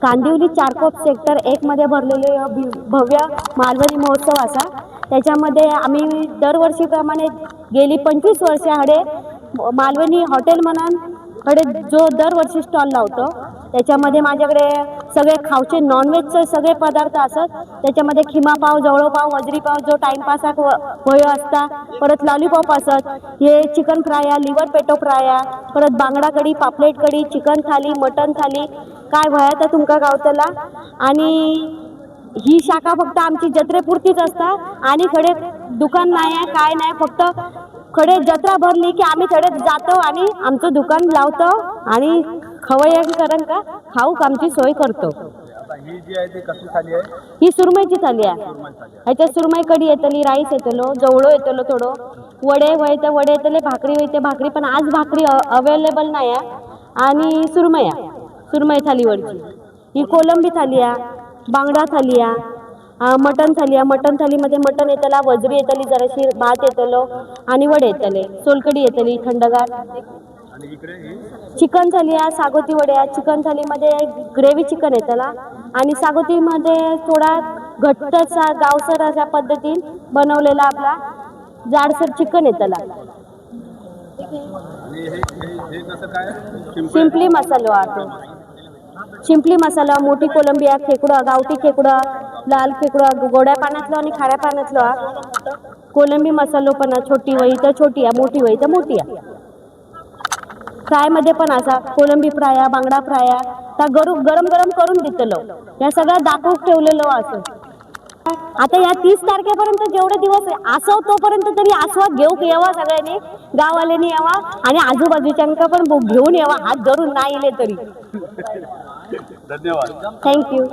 Kandivali Charkop sector 1 मध्ये भरलेले भव्य मालवणी महोत्सव असा। त्याच्यामध्ये आम्ही दरवर्षीप्रमाणे गेली 25 वर्षे हडे मालवणी हॉटेल म्हणून हडे जो दरवर्षी स्टॉल लावतो। त्याच्यामध्ये माझ्याकडे सगळे खावचे नॉनव्हेजचे सगळे पदार्थ असतात। त्याच्यामध्ये खिमा पाव, जवळो पाव, वजरी पाव जो टाइमपासाक होय असता, परत लॉलीपॉप असत, हे चिकन फ्राय, लिव्हर पेटो फ्राय, परत बांगडा कढी, पापलेट कढी, चिकन थाली, मटन थाली काय भया तर तुमका गावतला। आणि ही शाखा फक्त आमची जत्रेपुरतीच असता आणि खडे दुकान नाही काय नाही, फक्त खडे जत्रा भरली की आम्ही खडे जातो आणि आमचं दुकान लावतो आणि खवय्यांकरण का खाऊक आमची सोय करतो। ही जी आहे ती कसली थाली आहे? ही सुरमईची थाली आहे। ह्याच्यात सुरमई कढी येतली, राईस येतलो, जवळो येतलो, थोडं वडे वयते वडे येतले, भाकरी वयते भाकरी, पण आज भाकरी अवेलेबल नाही आहे। आणि सुरमई थालीवरची ही कोलंबी थाली आहे, बांगडा थाली आहे, मटन थाली आहे। मटन थालीमध्ये मटन येतला, वजरी येतली, जराशी भात येतलो आणि वडे येतले, सोलकढी येतली थंडगार। चिकन थाली आहे, सागोती वडे आहे। चिकन थालीमध्ये ग्रेव्ही चिकन येतला आणि सागोतीमध्ये थोडा घट्टसा गावसर अशा पद्धतीने बनवलेला आपला जाडसर चिकन येतला। शिंपली मसालो आहे, शिंपली मसाला, मोठी कोलंबी आहे, खेकडा, गावठी खेकडा, लाल खेकडा, गोड्या पाण्यातलो आणि खाऱ्या पाण्यातलो आहे। कोलंबी मसालो पण छोटी वही तर छोटी आहे, मोठी वही तर मोठी आहे। फ्राय मध्ये पण असा कोलंबी फ्राय, बांगडा फ्राय तर गरम गरम करून देतलो, या सगळं दाखवून ठेवलेलो असं। आता या 30 तारखेपर्यंत जेवढे दिवस असो तोपर्यंत तरी आस्वाद घेऊन यावा, सगळ्यांनी गाववाल्यांनी यावा आणि आजूबाजूच्यांका पण घेऊन यावा, हात धरून नाही इले तरी। धन्यवाद, थँक्यू।